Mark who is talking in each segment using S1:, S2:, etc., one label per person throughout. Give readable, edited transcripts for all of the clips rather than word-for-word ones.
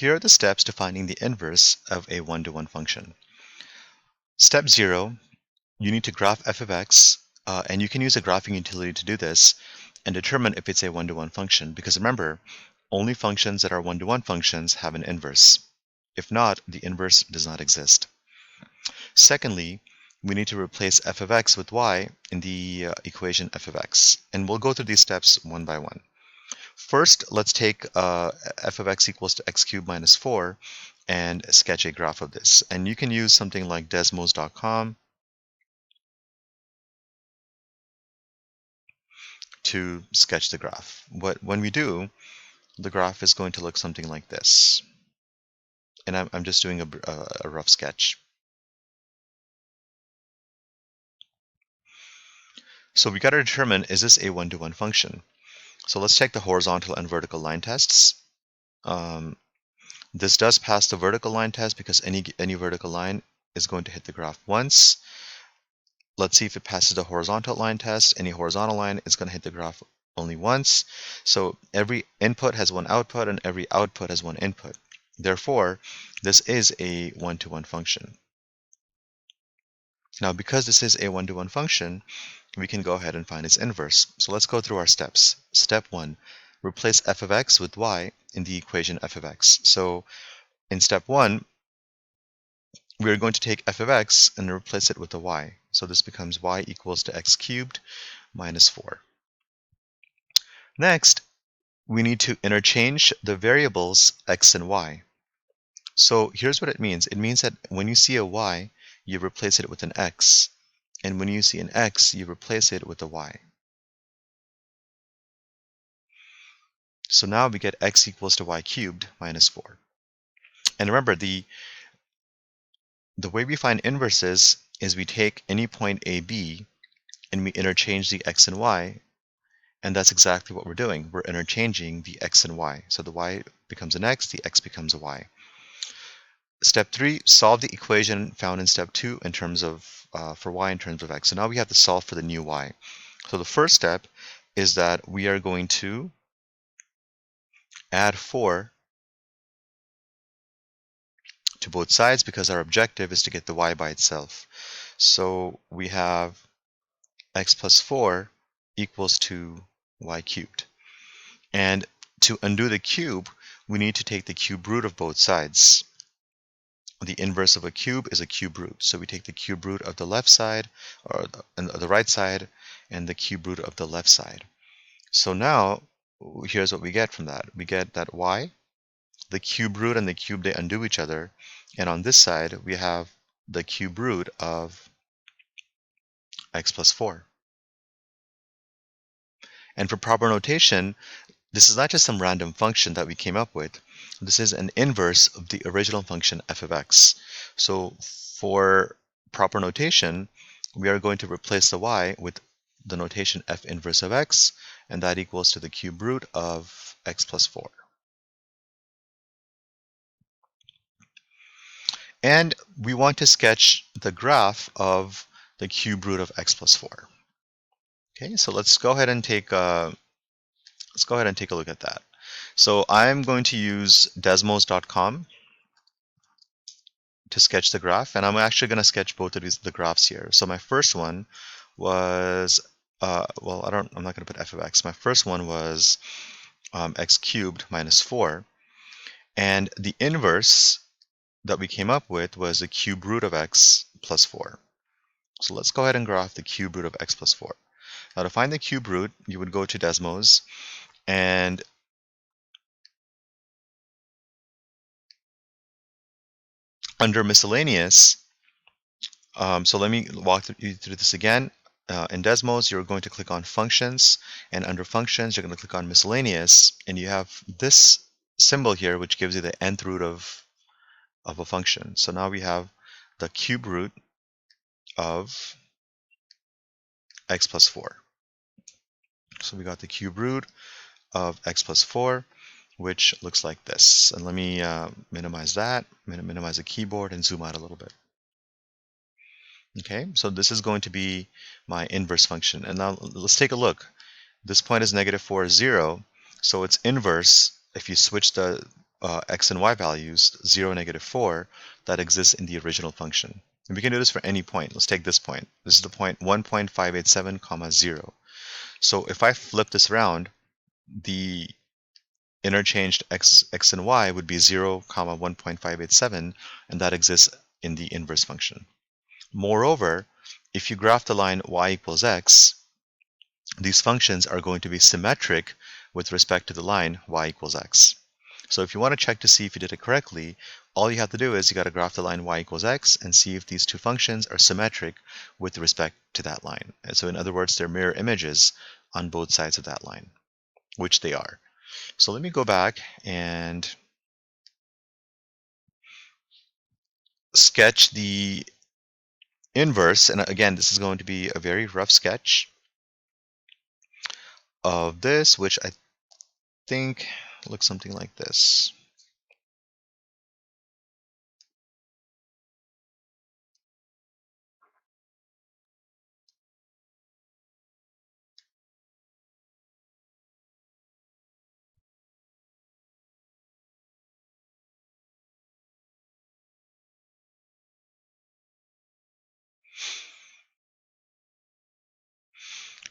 S1: here are the steps to finding the inverse of a one-to-one function. Step 0, you need to graph f of x, and you can use a graphing utility to do this and determine if it's a one-to-one function, because remember, only functions that are one-to-one functions have an inverse. If not, the inverse does not exist. Secondly, we need to replace f of x with y in the equation f of x, and we'll go through these steps one by one. First, let's take f of x equals to x cubed minus 4 and sketch a graph of this. And you can use something like desmos.com to sketch the graph. When we do, the graph is going to look something like this. And I'm just doing a rough sketch. So we got to determine, is this a one-to-one function? So let's check the horizontal and vertical line tests. This does pass the vertical line test because any vertical line is going to hit the graph once. Let's see if it passes the horizontal line test. Any horizontal line is going to hit the graph only once. So every input has one output and every output has one input. Therefore, this is a one-to-one function. Now, because this is a one-to-one function, we can go ahead and find its inverse. So let's go through our steps. Step 1, replace f of x with y in the equation f of x. So in step 1, we are going to take f of x and replace it with a y. So this becomes y equals to x cubed minus 4. Next, we need to interchange the variables x and y. So here's what it means. It means that when you see a y, you replace it with an x. And when you see an x, you replace it with a y. So now we get x equals to y cubed minus 4. And remember, the way we find inverses is we take any point a, b, and we interchange the x and y, and that's exactly what we're doing. We're interchanging the x and y. So the y becomes an x, the x becomes a y. Step 3, solve the equation found in step 2 in terms of for y in terms of x. So now we have to solve for the new y. So the first step is that we are going to add 4 to both sides because our objective is to get the y by itself. So we have x plus 4 equals to y cubed. And to undo the cube, we need to take the cube root of both sides. The inverse of a cube is a cube root. So we take the cube root of the left side, or the right side, and the cube root of the left side. So now, here's what we get from that. We get that y, the cube root and the cube, they undo each other. And on this side, we have the cube root of x plus 4. And for proper notation, this is not just some random function that we came up with. This is an inverse of the original function f of x. So for proper notation, we are going to replace the y with the notation f inverse of x, and that equals to the cube root of x plus 4. And we want to sketch the graph of the cube root of x plus 4. Okay, so let's go ahead and take a look at that. So I'm going to use desmos.com to sketch the graph, and I'm actually going to sketch both of the graphs here. So my first one was, well, I'm not going to put f of x. My first one was x cubed minus 4, and the inverse that we came up with was the cube root of x plus 4. So let's go ahead and graph the cube root of x plus 4. Now to find the cube root, you would go to Desmos, and under miscellaneous, so let me walk you through this again. In Desmos, you're going to click on functions, and under functions, you're going to click on miscellaneous, and you have this symbol here, which gives you the nth root of a function. So now we have the cube root of x plus 4. So we got the cube root of x plus 4, which looks like this. And let me minimize that, minimize the keyboard, and zoom out a little bit. Okay, so this is going to be my inverse function. And now let's take a look. This point is -4 is 0, so its inverse, if you switch the x and y values, 0, -4, that exists in the original function. And we can do this for any point. Let's take this point. This is the point 1.587, comma 0. So if I flip this around, the interchanged x and y would be 0, comma 1.587, and that exists in the inverse function. Moreover, if you graph the line y equals x, these functions are going to be symmetric with respect to the line y equals x. So if you want to check to see if you did it correctly, all you have to do is you got to graph the line y equals x and see if these two functions are symmetric with respect to that line. And so in other words, they're mirror images on both sides of that line, which they are. So let me go back and sketch the inverse. And again, this is going to be a very rough sketch of this, which I think looks something like this.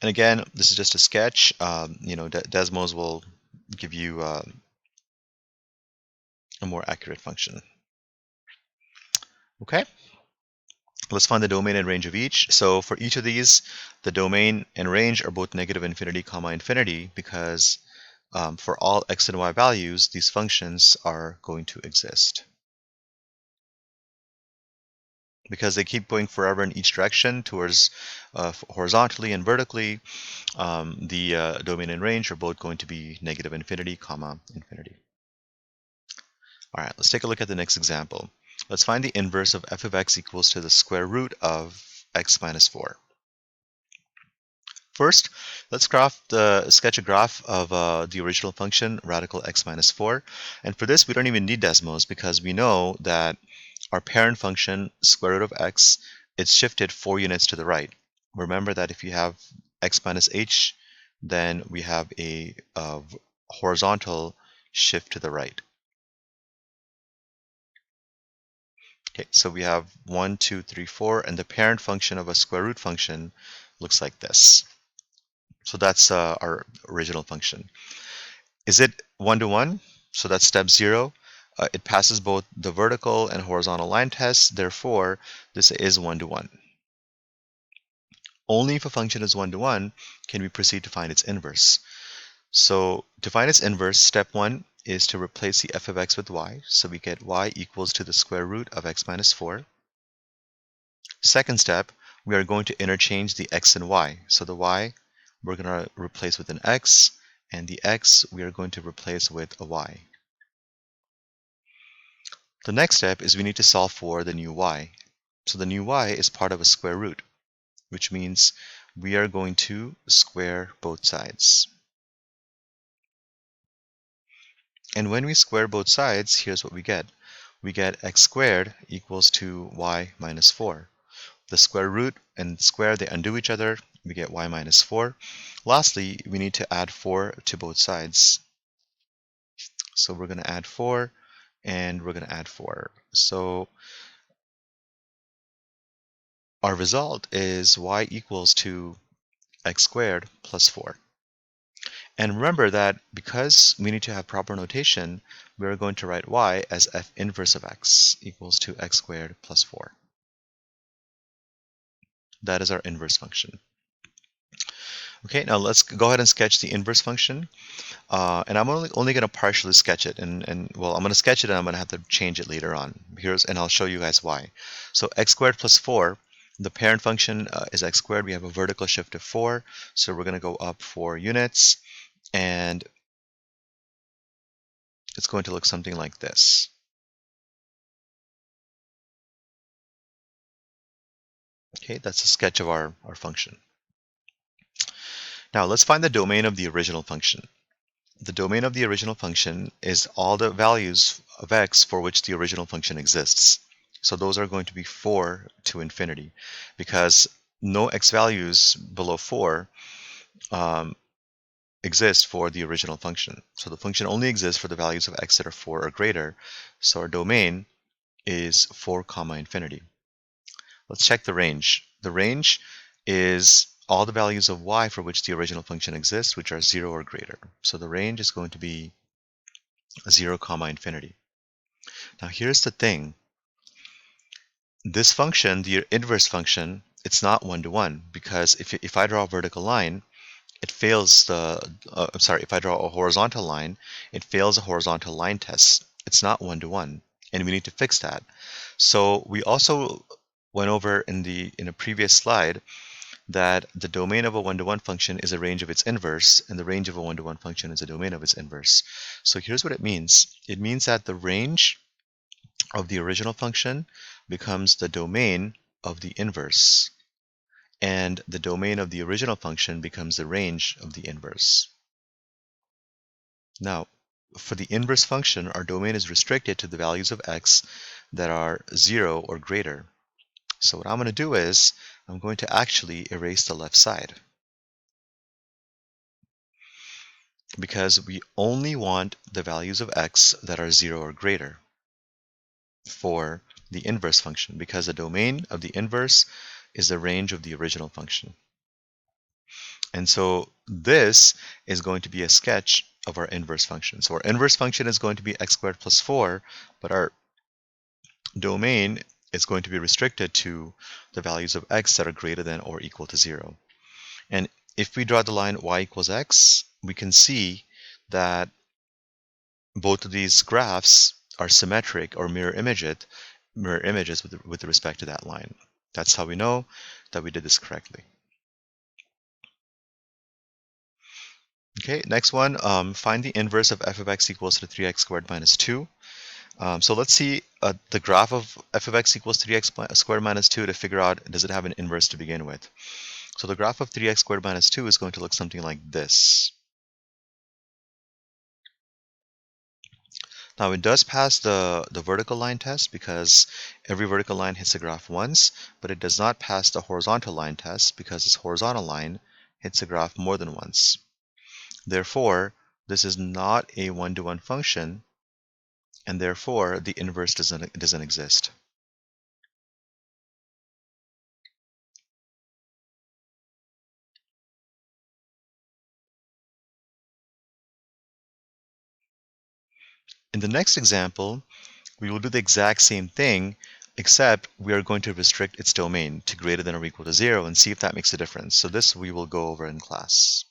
S1: And again, this is just a sketch. Desmos will give you a more accurate function. Okay, let's find the domain and range of each. So for each of these, the domain and range are both -infinity, comma infinity, because for all x and y values, these functions are going to exist. Because they keep going forever in each direction towards horizontally and vertically, the domain and range are both going to be -infinity, comma infinity. All right, let's take a look at the next example. Let's find the inverse of f of x equals to the square root of x minus 4. First, let's sketch a graph of the original function, radical x minus 4. And for this, we don't even need Desmos because we know that our parent function, square root of x, it's shifted 4 units to the right. Remember that if you have x minus h, then we have a horizontal shift to the right. Okay, so we have 1, 2, 3, 4, and the parent function of a square root function looks like this. So that's our original function. Is it 1-to-1? So that's step 0. It passes both the vertical and horizontal line tests. Therefore, this is 1-to-1. Only if a function is 1-to-1 can we proceed to find its inverse. So to find its inverse, step 1 is to replace the f of x with y. So we get y equals to the square root of x minus 4. Second step, we are going to interchange the x and y. So the y we're going to replace with an x, and the x we are going to replace with a y. The next step is we need to solve for the new y. So the new y is part of a square root, which means we are going to square both sides. And when we square both sides, here's what we get. We get x squared equals to y minus 4. The square root and square, they undo each other. We get y minus 4. Lastly, we need to add 4 to both sides. So we're going to add 4, and we're going to add 4. So our result is y equals to x squared plus 4. And remember that because we need to have proper notation, we're going to write y as f inverse of x equals to x squared plus 4. That is our inverse function. Okay, now let's go ahead and sketch the inverse function. And I'm only going to partially sketch it. Well, I'm going to sketch it and I'm going to have to change it later on. And I'll show you guys why. So x squared plus 4, the parent function is x squared. We have a vertical shift of 4. So we're going to go up 4 units. And it's going to look something like this. Okay, that's a sketch of our function. Now let's find the domain of the original function. The domain of the original function is all the values of x for which the original function exists. So those are going to be 4 to infinity, because no x values below 4 exist for the original function. So the function only exists for the values of x that are 4 or greater. So our domain is 4, infinity. Let's check the range. The range is all the values of y for which the original function exists, which are 0 or greater. So the range is going to be 0, infinity. Now here's the thing. This function, the inverse function, it's not one-to-one, because if I draw a vertical line, it fails the, if I draw a horizontal line, it fails a horizontal line test. It's not one-to-one, and we need to fix that. So we also went over in a previous slide that the domain of a one-to-one function is a range of its inverse, and the range of a one-to-one function is a domain of its inverse. So here's what it means. It means that the range of the original function becomes the domain of the inverse, and the domain of the original function becomes the range of the inverse. Now, for the inverse function, our domain is restricted to the values of x that are 0 or greater. So what I'm going to do is, I'm going to actually erase the left side, because we only want the values of x that are 0 or greater for the inverse function, because the domain of the inverse is the range of the original function. And so this is going to be a sketch of our inverse function. So our inverse function is going to be x squared plus 4, but our domain is going to be restricted to the values of x that are greater than or equal to 0. And if we draw the line y equals x, we can see that both of these graphs are symmetric or mirror images with respect to that line. That's how we know that we did this correctly. Okay, next one, find the inverse of f of x equals to 3x squared minus 2. So let's see the graph of f of x equals 3x squared minus 2 to figure out, does it have an inverse to begin with. So the graph of 3x squared minus 2 is going to look something like this. Now it does pass the vertical line test, because every vertical line hits the graph once, but it does not pass the horizontal line test, because this horizontal line hits the graph more than once. Therefore, this is not a one-to-one function, and therefore the inverse doesn't exist. In the next example, we will do the exact same thing, except we are going to restrict its domain to greater than or equal to 0 and see if that makes a difference. So this we will go over in class.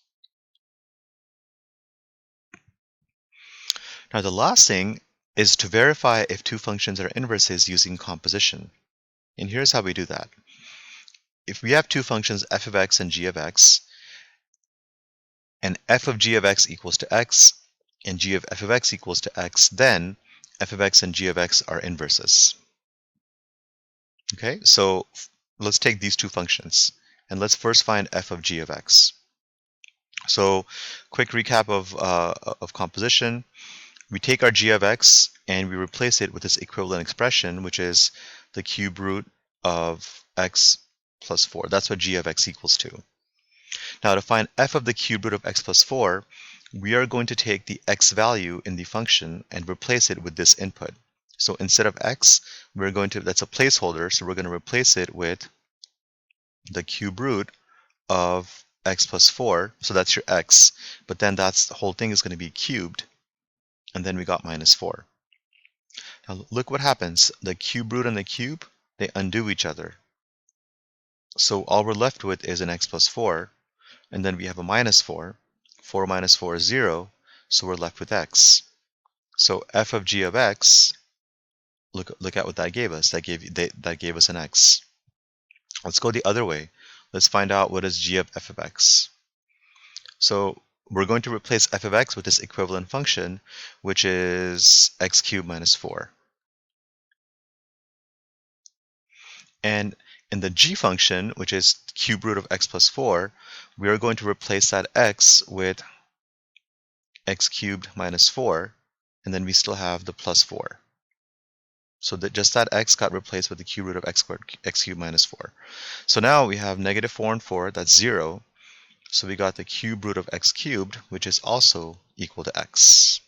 S1: Now the last thing is to verify if two functions are inverses using composition. And here's how we do that. If we have two functions, f of x and g of x, and f of g of x equals to x, and g of f of x equals to x, then f of x and g of x are inverses. Okay, so let's take these two functions, and let's first find f of g of x. So quick recap of composition. We take our g of x and we replace it with this equivalent expression, which is the cube root of x plus 4. That's what g of x equals to. Now to find f of the cube root of x plus 4, we are going to take the x value in the function and replace it with this input. So instead of x, we're going to, that's a placeholder, so we're going to replace it with the cube root of x plus 4. So that's your x, but then that's the whole thing is going to be cubed, and then we got minus 4. Now look what happens. The cube root and the cube, they undo each other. So all we're left with is an x plus 4, and then we have a minus 4. 4 minus 4 is 0, so we're left with x. So f of g of x, look at what that gave us. That gave us an x. Let's go the other way. Let's find out what is g of f of x. So we're going to replace f of x with this equivalent function, which is x cubed minus 4. And in the g function, which is cube root of x plus 4, we are going to replace that x with x cubed minus 4, and then we still have the plus 4. So that just that x got replaced with the cube root of x squared, x cubed minus 4. So now we have negative 4 and 4, that's 0. So we got the cube root of x cubed, which is also equal to x.